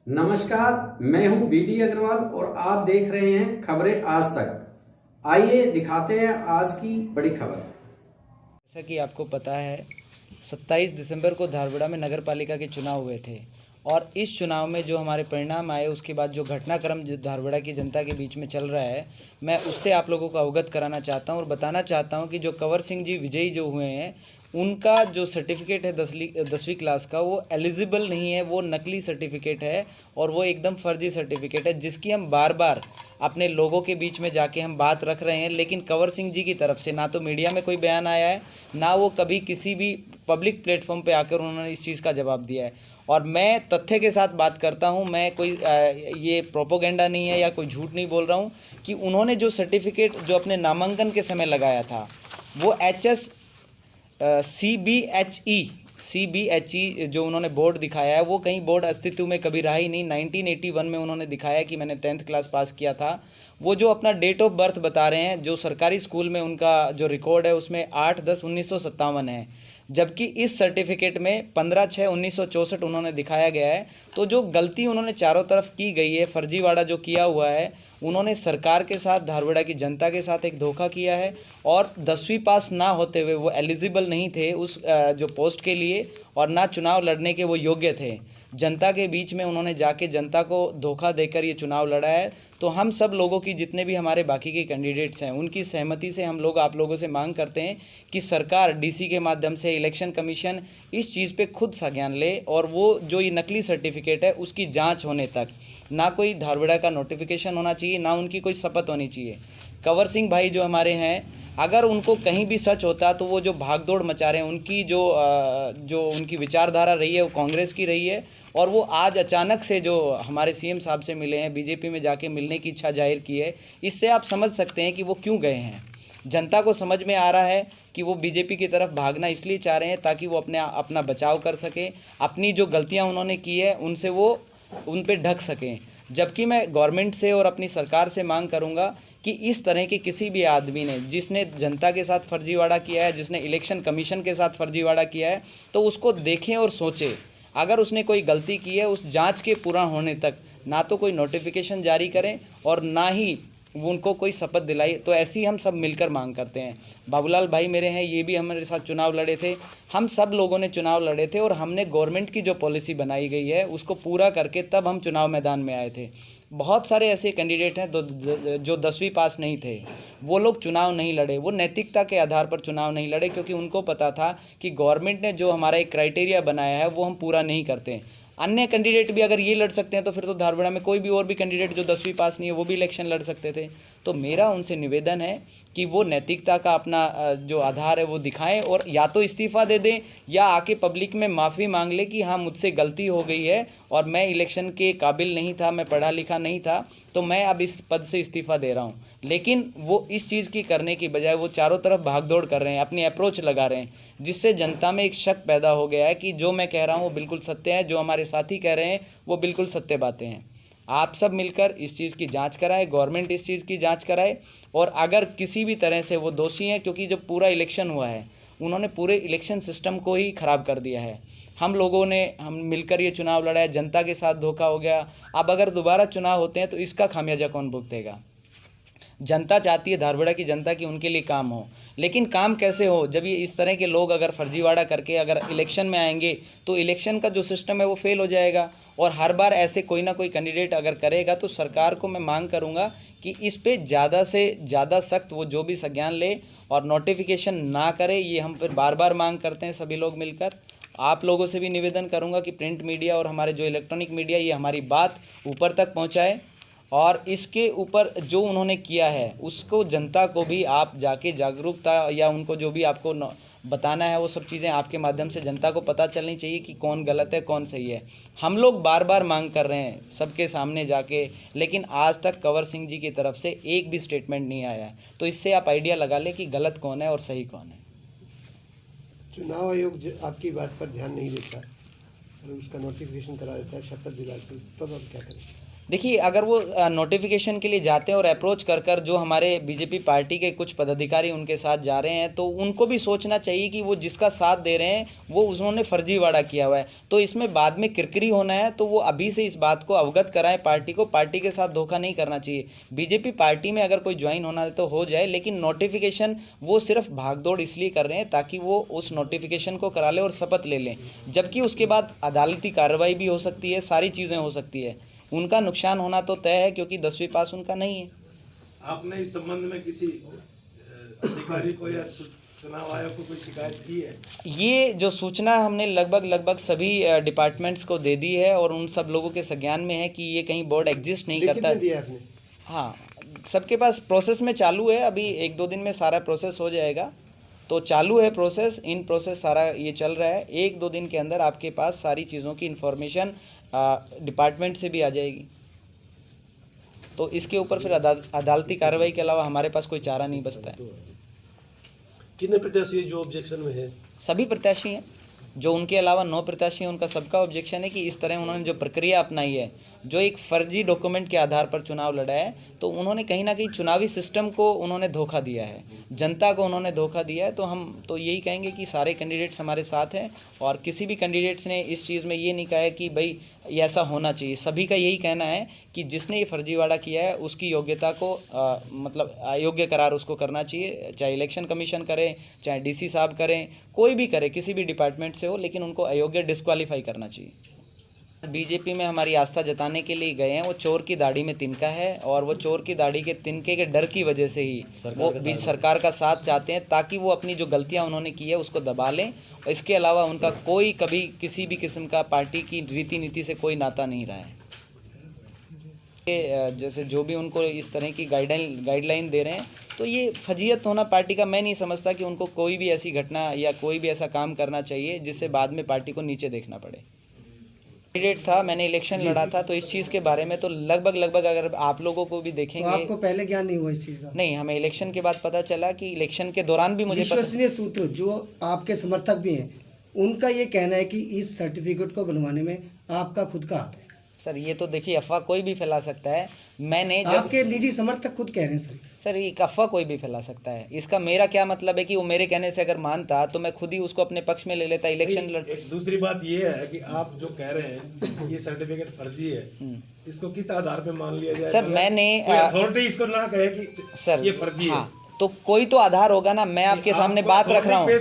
नमस्कार, मैं हूं बीडी अग्रवाल और आप देख रहे हैं खबरें आज तक। आइए दिखाते हैं आज की बड़ी खबर। जैसा कि आपको पता है 27 दिसंबर को धारवाड़ा में नगर पालिका के चुनाव हुए थे और इस चुनाव में जो हमारे परिणाम आए उसके बाद जो घटनाक्रम जो धारवाड़ा की जनता के बीच में चल रहा है, मैं उससे आप लोगों को अवगत कराना चाहता हूं और बताना चाहता हूं कि जो कंवर सिंह जी विजयी जो हुए हैं, उनका जो सर्टिफिकेट है 10वीं क्लास का, वो एलिजिबल नहीं है, वो नकली सर्टिफिकेट है और वो एकदम फर्जी सर्टिफिकेट है, जिसकी हम बार बार अपने लोगों के बीच में जाके हम बात रख रहे हैं। लेकिन कंवर सिंह जी की तरफ से ना तो मीडिया में कोई बयान आया है, ना वो कभी किसी भी पब्लिक प्लेटफॉर्म पे आकर उन्होंने इस चीज़ का जवाब दिया है। और मैं तथ्य के साथ बात करता हूं, मैं कोई ये प्रोपोगेंडा नहीं है या कोई झूठ नहीं बोल रहा हूं कि उन्होंने जो सर्टिफिकेट जो अपने नामांकन के समय लगाया था, वो CBHE जो उन्होंने बोर्ड दिखाया है, वो कहीं बोर्ड अस्तित्व में कभी रहा ही नहीं। 1981 में उन्होंने दिखाया कि मैंने 10th क्लास पास किया था। वो जो अपना डेट ऑफ बर्थ बता रहे हैं, जो सरकारी स्कूल में उनका जो रिकॉर्ड है उसमें 8/10/1957 है, जबकि इस सर्टिफिकेट में 15/6/1964 उन्होंने दिखाया गया है। तो जो गलती उन्होंने चारों तरफ की गई है, फर्जीवाड़ा जो किया हुआ है, उन्होंने सरकार के साथ, धारवाड़ा की जनता के साथ एक धोखा किया है। और 10वीं पास ना होते हुए वो एलिजिबल नहीं थे उस जो पोस्ट के लिए, और ना चुनाव लड़ने के वो योग्य थे। जनता के बीच में उन्होंने जाके जनता को धोखा देकर ये चुनाव लड़ा है। तो हम सब लोगों की, जितने भी हमारे बाकी के कैंडिडेट्स हैं, उनकी सहमति से हम लोग आप लोगों से मांग करते हैं कि सरकार डीसी के माध्यम से, इलेक्शन कमीशन इस चीज़ पे खुद संज्ञान ले और वो जो ये नकली सर्टिफिकेट है उसकी जांच होने तक ना कोई धारवाड़ा का नोटिफिकेशन होना चाहिए, ना उनकी कोई शपथ होनी चाहिए। कंवर सिंह भाई जो हमारे हैं, अगर उनको कहीं भी सच होता तो वो जो भागदौड़ मचा रहे हैं, उनकी जो उनकी विचारधारा रही है वो कांग्रेस की रही है, और वो आज अचानक से जो हमारे सीएम साहब से मिले हैं, बीजेपी में जाके मिलने की इच्छा जाहिर की है, इससे आप समझ सकते हैं कि वो क्यों गए हैं। जनता को समझ में आ रहा है कि वो बीजेपी की तरफ भागना इसलिए चाह रहे हैं ताकि वो अपना बचाव कर सकें, अपनी जो गलतियां उन्होंने की है उनसे वो उन पे ढक सकें। जबकि मैं गवर्नमेंट से और अपनी सरकार से मांग करूंगा कि इस तरह के किसी भी आदमी ने, जिसने जनता के साथ फर्जीवाड़ा किया है, जिसने इलेक्शन कमीशन के साथ फर्जीवाड़ा किया है, तो उसको देखें और सोचें। अगर उसने कोई गलती की है, उस जांच के पूरा होने तक ना तो कोई नोटिफिकेशन जारी करें और ना ही वो उनको कोई शपथ दिलाई। तो ऐसी हम सब मिलकर मांग करते हैं। बाबूलाल भाई मेरे हैं, ये भी हमारे साथ चुनाव लड़े थे, हम सब लोगों ने चुनाव लड़े थे और हमने गवर्नमेंट की जो पॉलिसी बनाई गई है उसको पूरा करके तब हम चुनाव मैदान में आए थे। बहुत सारे ऐसे कैंडिडेट हैं जो 10वीं पास नहीं थे, वो लोग चुनाव नहीं लड़े, वो नैतिकता के आधार पर चुनाव नहीं लड़े, क्योंकि उनको पता था कि गवर्नमेंट ने जो हमारा एक क्राइटेरिया बनाया है वो हम पूरा नहीं करते। अन्य कैंडिडेट भी अगर ये लड़ सकते हैं तो फिर तो धारवाड़ा में कोई भी और भी कैंडिडेट जो 10वीं पास नहीं है वो भी इलेक्शन लड़ सकते थे। तो मेरा उनसे निवेदन है कि वो नैतिकता का अपना जो आधार है वो दिखाएं और या तो इस्तीफ़ा दे दें या आके पब्लिक में माफ़ी मांग ले कि हाँ मुझसे गलती हो गई है और मैं इलेक्शन के काबिल नहीं था, मैं पढ़ा लिखा नहीं था, तो मैं अब इस पद से इस्तीफ़ा दे रहा हूँ। लेकिन वो इस चीज़ की करने की बजाय वो चारों तरफ भागदौड़ कर रहे हैं, अपनी अप्रोच लगा रहे हैं, जिससे जनता में एक शक पैदा हो गया है कि जो मैं कह रहा हूँ वो बिल्कुल सत्य है, जो हमारे साथी कह रहे हैं वो बिल्कुल सत्य बातें हैं। आप सब मिलकर इस चीज़ की जांच कराएं, गवर्नमेंट इस चीज़ की जांच कराए, और अगर किसी भी तरह से वो दोषी हैं, क्योंकि जब पूरा इलेक्शन हुआ है उन्होंने पूरे इलेक्शन सिस्टम को ही ख़राब कर दिया है। हम मिलकर ये चुनाव लड़ा है, जनता के साथ धोखा हो गया। अब अगर दोबारा चुनाव होते हैं तो इसका खामियाजा कौन भुगतेगा? जनता चाहती है, धारवाड़ा की जनता, की उनके लिए काम हो, लेकिन काम कैसे हो जब ये इस तरह के लोग अगर फर्जीवाड़ा करके अगर इलेक्शन में आएंगे तो इलेक्शन का जो सिस्टम है वो फेल हो जाएगा। और हर बार ऐसे कोई ना कोई कैंडिडेट अगर करेगा तो सरकार को मैं मांग करूंगा कि इस पे ज़्यादा से ज़्यादा सख्त वो जो भी संज्ञान ले और नोटिफिकेशन ना करे। ये हम फिर बार बार मांग करते हैं सभी लोग मिलकर। आप लोगों से भी निवेदन करूंगा कि प्रिंट मीडिया और हमारे जो इलेक्ट्रॉनिक मीडिया, ये हमारी बात ऊपर तक पहुंचाए और इसके ऊपर जो उन्होंने किया है उसको जनता को भी आप जाके जागरूकता या उनको जो भी आपको बताना है वो सब चीज़ें आपके माध्यम से जनता को पता चलनी चाहिए कि कौन गलत है कौन सही है। हम लोग बार बार मांग कर रहे हैं सबके सामने जाके, लेकिन आज तक कंवर सिंह जी की तरफ से एक भी स्टेटमेंट नहीं आया है। तो इससे आप आइडिया लगा लें कि गलत कौन है और सही कौन है। चुनाव आयोग आपकी बात पर ध्यान नहीं देता और उसका नोटिफिकेशन करा देता है, शपथ दिलाते, तब आप क्या करें? देखिए, अगर वो नोटिफिकेशन के लिए जाते हैं और अप्रोच कर कर जो हमारे बीजेपी पार्टी के कुछ पदाधिकारी उनके साथ जा रहे हैं, तो उनको भी सोचना चाहिए कि वो जिसका साथ दे रहे हैं वो उन्होंने फर्जीवाड़ा किया हुआ है। तो इसमें बाद में किरकिरी होना है, तो वो अभी से इस बात को अवगत कराएं पार्टी को। पार्टी के साथ धोखा नहीं करना चाहिए। बीजेपी पार्टी में अगर कोई ज्वाइन होना है तो हो जाए, लेकिन नोटिफिकेशन वो सिर्फ भागदौड़ इसलिए कर रहे हैं ताकि वो उस नोटिफिकेशन को करा लें और शपथ ले लें, जबकि उसके बाद अदालती कार्रवाई भी हो सकती है, सारी चीज़ें हो सकती है। उनका नुकसान होना तो तय है, क्योंकि 10वीं पास उनका नहीं है। आपने इस संबंध में किसी अधिकारी को या चुनाव आयोग को कोई शिकायत की है? ये जो सूचना हमने लगभग सभी डिपार्टमेंट्स को दे दी है और उन सब लोगों के संज्ञान में है कि ये कहीं बोर्ड एग्जिस्ट नहीं करता है। दिया आपने? हाँ, सबके पास प्रोसेस में चालू है। अभी 1-2 दिन में सारा प्रोसेस हो जाएगा, तो चालू है प्रोसेस, इन प्रोसेस सारा ये चल रहा है। 1-2 दिन के अंदर आपके पास सारी चीज़ों की इन्फॉर्मेशन डिपार्टमेंट से भी आ जाएगी। तो इसके ऊपर फिर अदालती कार्रवाई के अलावा हमारे पास कोई चारा नहीं बचता है। कितने प्रत्याशी जो ऑब्जेक्शन में है? सभी प्रत्याशी हैं, जो उनके अलावा 9 प्रत्याशी हैं, उनका सबका ऑब्जेक्शन है कि इस तरह उन्होंने जो प्रक्रिया अपनाई है, जो एक फर्जी डॉक्यूमेंट के आधार पर चुनाव लड़ा है, तो उन्होंने कहीं ना कहीं चुनावी सिस्टम को उन्होंने धोखा दिया है, जनता को उन्होंने धोखा दिया है। तो हम तो यही कहेंगे कि सारे कैंडिडेट्स हमारे साथ हैं और किसी भी कैंडिडेट्स ने इस चीज़ में ये नहीं कहा है कि भाई ये ऐसा होना चाहिए। सभी का यही कहना है कि जिसने ये फर्जीवाड़ा किया है उसकी योग्यता को मतलब अयोग्य करार उसको करना चाहिए, चाहे इलेक्शन कमीशन करे, चाहे डीसी साहब करें, कोई भी करे, किसी भी डिपार्टमेंट से हो, लेकिन उनको अयोग्य डिस्क्वालीफाई करना चाहिए। बीजेपी में हमारी आस्था जताने के लिए गए हैं, वो चोर की दाढ़ी में तिनका है और वो चोर की दाढ़ी के तिनके के डर की वजह से ही वो भी सरकार का साथ चाहते हैं, ताकि वो अपनी जो गलतियां उन्होंने की है उसको दबा लें। और इसके अलावा उनका कोई कभी किसी भी किस्म का पार्टी की रीति नीति से कोई नाता नहीं रहा है। जैसे जो भी उनको इस तरह की गाइडलाइन दे रहे हैं, तो ये फजीयत होना पार्टी का, मैं नहीं समझता कि उनको कोई भी ऐसी घटना या कोई भी ऐसा काम करना चाहिए जिससे बाद में पार्टी को नीचे देखना पड़े। कैंडिडेट था, मैंने इलेक्शन लड़ा था, तो इस चीज़ के बारे में तो लगभग अगर आप लोगों को भी देखेंगे, तो आपको पहले ज्ञान नहीं हुआ इस चीज़ का? नहीं, हमें इलेक्शन के बाद पता चला कि इलेक्शन के दौरान भी मुझे विश्वसनीय सूत्र जो आपके समर्थक भी हैं, उनका ये कहना है कि इस सर्टिफिकेट को बनवाने में आपका खुद का हाथ है। सर ये तो देखिए अफवाह कोई भी फैला सकता है। मैंने जब आपके निजी समर्थक खुद कह रहे हैं सर ये अफवाह कोई भी फैला सकता है। इसका मेरा क्या मतलब है कि वो मेरे कहने से अगर मानता तो मैं खुद ही उसको अपने पक्ष में ले लेता, इलेक्शन लड़। एक दूसरी बात ये है कि आप जो कह रहे हैं ये सर्टिफिकेट फर्जी है, इसको किस आधार पे मान लिया जाए? सर मैंने अथॉरिटी इसको ना कहे कि सर ये फर्जी है, तो कोई तो आधार होगा ना। मैं आपके सामने बात रख रहा हूँ,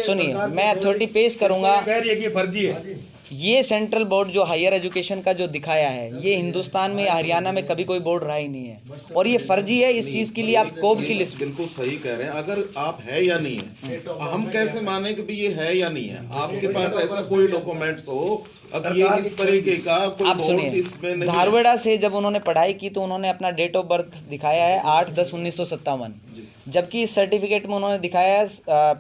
सुनिए, मैं अथॉरिटी पेश करूंगा। कह रही है कि ये फर्जी है। ये सेंट्रल बोर्ड जो हायर एजुकेशन का जो दिखाया है, ये हिंदुस्तान में, हरियाणा में कभी कोई बोर्ड रहा ही नहीं है, और ये फर्जी है। इस चीज के लिए आप कोब की लिस्ट। बिल्कुल सही कह रहे हैं। अगर आप है या नहीं है, हम कैसे माने कि भी ये है या नहीं है? आपके पास ऐसा कोई डॉक्यूमेंट्स हो अब ये इस तरीके का कोई आप सुनिए, धारवाड़ा से जब उन्होंने पढ़ाई की तो उन्होंने अपना डेट ऑफ बर्थ दिखाया है 8/10/1957, जबकि इस सर्टिफिकेट में उन्होंने दिखाया है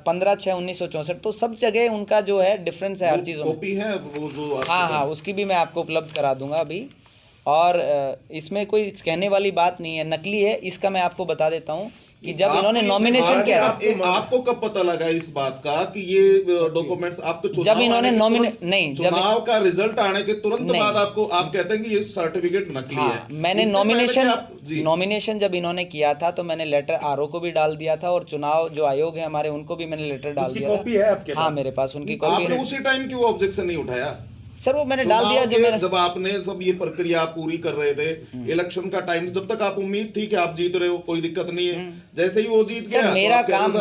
15/6/1964। तो सब जगह उनका जो है डिफरेंस है हर चीज़ में। कॉपी है वो जो हाँ, उसकी भी मैं आपको उपलब्ध करा दूंगा अभी। और इसमें कोई कहने वाली बात नहीं है, नकली है, इसका मैं आपको बता देता हूँ कि जब इन्होंने नॉमिनेशन किया था, आपको कब पता लगा इस बात का कि ये डॉक्यूमेंट्स आपको जब इन्होंने चुनाव का रिजल्ट आने के तुरंत बाद आपको आप कहते हैं कि ये सर्टिफिकेट नकली है? मैंने नॉमिनेशन जब इन्होंने किया था तो मैंने लेटर आरओ को भी डाल दिया था और चुनाव जो आयोग है हमारे उनको भी मैंने लेटर डाल दिया था। हाँ, मेरे पास उनकी कॉपी है। आपने उसी टाइम क्यों ऑब्जेक्शन नहीं उठाया? सर वो मैंने डाल दिया जब आपने सब ये प्रक्रिया पूरी कर रहे थे, इलेक्शन का टाइम, जब तक आप उम्मीद थी कि आप जीत रहे हो, कोई दिक्कत नहीं है, जैसे ही वो जीत गया, मेरा काम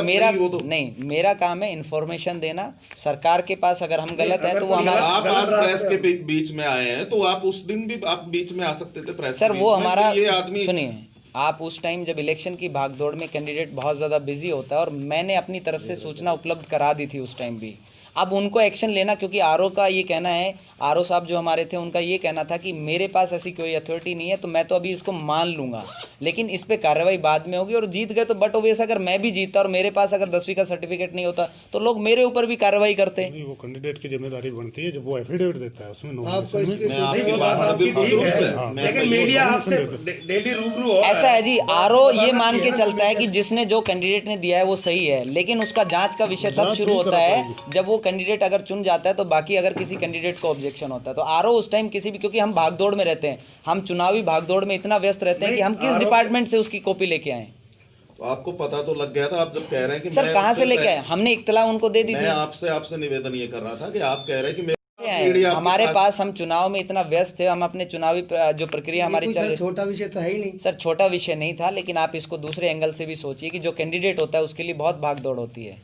मेरा काम है इन्फॉर्मेशन देना। सरकार के पास अगर हम गलत हैं तो वो हमारा, आप आज प्रेस के बीच में आए हैं तो आप उस दिन भी आप बीच में आ सकते थे प्रेस। सर वो हमारा, ये आदमी, सुनिए, आप उस टाइम जब इलेक्शन की भागदौड़ में कैंडिडेट बहुत ज़्यादा बिजी होता है और मैंने अपनी तरफ से सूचना उपलब्ध करा दी थी उस टाइम भी। अब उनको एक्शन लेना, क्योंकि आरओ का ये कहना है, आरओ साहब जो हमारे थे उनका ये कहना था कि मेरे पास ऐसी कोई अथॉरिटी नहीं है, तो मैं तो अभी इसको मान लूंगा, लेकिन इस पे कार्रवाई बाद में होगी। और जीत गए तो बट ओबियस अगर मैं भी जीतता और मेरे पास अगर 10वीं का सर्टिफिकेट नहीं होता तो लोग मेरे ऊपर भी कार्रवाई करते। वो कैंडिडेट की जिम्मेदारी बनती है जब वो एफिडेविट देता है उसमें ऐसा है जी, आरओ ये मान के चलता है कि जिसने जो कैंडिडेट ने दिया है वो सही है, लेकिन उसका जांच का विषय तब शुरू होता है जब वो कैंडिडेट अगर चुन जाता है तो बाकी अगर किसी कैंडिडेट को ऑब्जेक्शन होता है तो आरओ उस टाइम किसी भी, क्योंकि हम भागदौड़ में रहते हैं, हम चुनावी भागदौड़ में इतना व्यस्त रहते हैं कि हम किस डिपार्टमेंट से उसकी कॉपी लेके आए। तो आपको पता तो लग गया था, आप जब कह रहे हैं कि सर कहाँ से लेके आए, हमने इत्तला उनको दे दी मैं थी। आपसे निवेदन ये कर रहा था कि आप कह रहे हैं कि हमारे पास, हम चुनाव में इतना व्यस्त थे, हम अपने चुनावी जो प्रक्रिया हमारी चल रही। छोटा विषय तो है ही नहीं सर, छोटा विषय नहीं था, लेकिन आप इसको दूसरे एंगल से भी सोचिए कि जो कैंडिडेट होता है उसके लिए बहुत भागदौड़ होती है,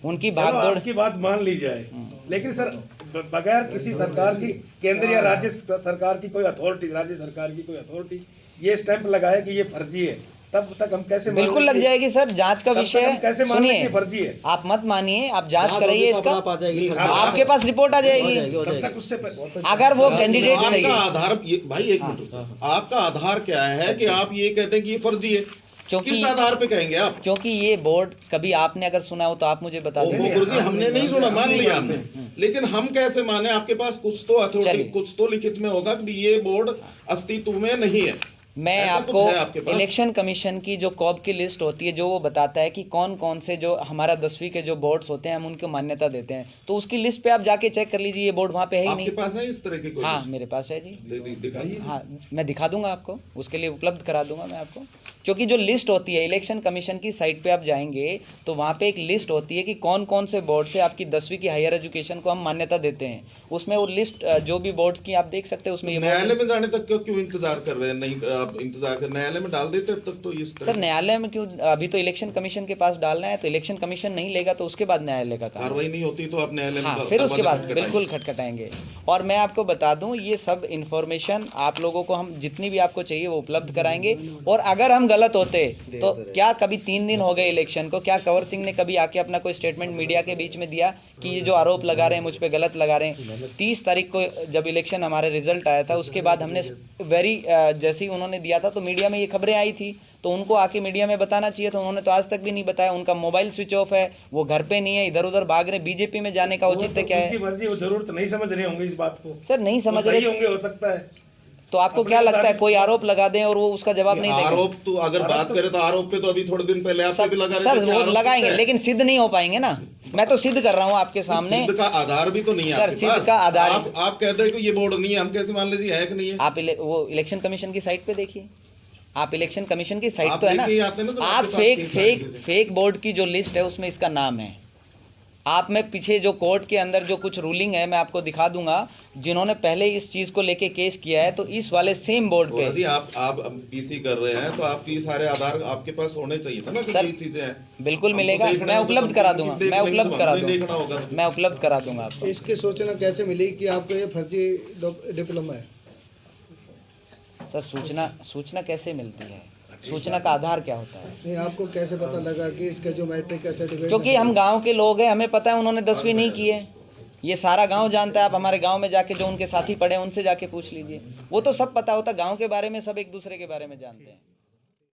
उनकी भागदौड़ की बात मान ली जाए, लेकिन सर बगैर किसी सरकार की, केंद्र या राज्य सरकार की कोई अथॉरिटी, राज्य सरकार की कोई अथॉरिटी ये स्टैंप लगाए कि ये फर्जी है, तब तक हम कैसे बिल्कुल लग जाएगी सर, जांच का विषय है। सुनिए, फर्जी है, आप मत मानिए, आप जांच कराइए इसका, आपके पास रिपोर्ट आ जाएगी। तब तक उससे अगर वो कैंडिडेट सही आपका आधार भाई एक मिनट, आपका आधार क्या है कि आप ये कहते हैं कि ये फर्जी है? किस आधार पे कहेंगे आप? क्योंकि ये बोर्ड कभी आपने अगर सुना हो तो आप मुझे बता दें। गुरुजी हमने नहीं सुना, मान लिया हमने, लेकिन हम कैसे माने? आपके पास कुछ तो अथॉरिटी, कुछ तो लिखित में होगा कि ये बोर्ड अस्तित्व में नहीं है। मैं आपको इलेक्शन कमीशन की जो कॉब की लिस्ट होती है, जो वो बताता है कि कौन कौन से जो हमारा 10वीं के जो बोर्ड्स होते हैं हम उनको मान्यता देते हैं, तो उसकी लिस्ट पे आप जाके चेक कर लीजिए, ये बोर्ड वहाँ पे है ही नहीं। आपके पास है इस तरह की कोई? हाँ मेरे पास है जी, दिखाइए। हाँ मैं दिखा दूंगा आपको, उसके लिए उपलब्ध करा दूंगा मैं आपको, क्योंकि जो लिस्ट होती है इलेक्शन कमीशन की साइट पे आप जाएंगे तो वहाँ पे एक लिस्ट होती है कि कौन कौन से बोर्ड से आपकी 10वीं की हायर एजुकेशन को हम मान्यता देते हैं, उसमें वो लिस्ट जो भी बोर्ड्स की आप देख सकते हैं उसमें। न्यायालय में जाने तक क्यों इंतजार कर रहे हैं? नहीं आप इंतजार कर, न्यायालय में डाल देते अब तक तो इस तरह। सर न्यायालय में क्यों, अभी तो इलेक्शन कमीशन के पास डालना है, तो इलेक्शन कमीशन नहीं लेगा तो उसके बाद न्यायालय का काम, कार्रवाई नहीं होती तो आप न्यायालय में फिर उसके बाद बिल्कुल खटखटाएंगे। और मैं आपको बता दूं, ये सब इन्फॉर्मेशन आप लोगों को हम जितनी भी आपको चाहिए वो उपलब्ध कराएंगे, और अगर हम गलत होते तो क्या कभी 3 दिन हो गए इलेक्शन को, क्या कंवर सिंह ने कभी आके अपना कोई स्टेटमेंट मीडिया के बीच में दिया कि ये जो आरोप लगा रहे हैं मुझ पे गलत लगा रहे हैं? 30 तारीख को जब इलेक्शन हमारे रिजल्ट आया था उसके बाद हमने जैसे ही उन्होंने दिया था तो मीडिया में ये खबरें आई थी, तो उनको आके मीडिया में बताना चाहिए था, उन्होंने तो आज तक भी नहीं बताया। उनका मोबाइल स्विच ऑफ है, वो घर पे नहीं है, इधर उधर भाग रहे। बीजेपी में जाने का औचित्य क्या है? मर्जी, वो जरूरत नहीं समझ रहे होंगे इस बात को। सर नहीं समझ रहे होंगे, हो सकता है। तो आपको क्या लगता है कोई आरोप लगा दें और वो उसका जवाब नहीं देंगे? आरोप तो अगर बात करें तो आरोप पे तो अभी थोड़े दिन पहले आप भी लगा रहे थे। सर वो लगाएंगे लेकिन सिद्ध नहीं हो पाएंगे ना, मैं तो सिद्ध कर रहा हूँ आपके सामने। सिद्ध का आधार भी तो नहीं है सर, सिद्ध का आधार आप कहते हैं कि ये बोर्ड नहीं है, हम कैसे मान लीजिए है कि नहीं है? आप वो इलेक्शन कमीशन की साइट पे देखिए, आप इलेक्शन कमीशन की साइट तो है ना, आप फेक बोर्ड की जो लिस्ट है उसमें इसका नाम है। आप में पीछे जो कोर्ट के अंदर जो कुछ रूलिंग है मैं आपको दिखा दूंगा, जिन्होंने पहले इस चीज को लेके केस किया है, तो इस वाले सेम बोर्ड पे यदि आप पीसी कर रहे हैं तो आपकी सारे आधार आपके पास होने चाहिए था ना, सर ये चीजें हैं। बिल्कुल मिलेगा, मैं उपलब्ध करा दूंगा, मैं उपलब्ध करा दूंगा, मैं उपलब्ध करा दूंगा आपको। इसकी सूचना कैसे मिली कि आपको ये फर्जी डिप्लोमा है? सर सूचना कैसे मिलती है, सूचना का आधार क्या होता है? नहीं, आपको कैसे पता लगा कि इसका जो मैट्रिक का सर्टिफिकेट? क्योंकि हम गांव के लोग हैं, हमें पता है उन्होंने 10वीं नहीं की है, ये सारा गांव जानता है। आप हमारे गांव में जाके जो उनके साथी पढ़े उनसे जाके पूछ लीजिए, वो तो सब पता होता है, गांव के बारे में सब एक दूसरे के बारे में जानते हैं।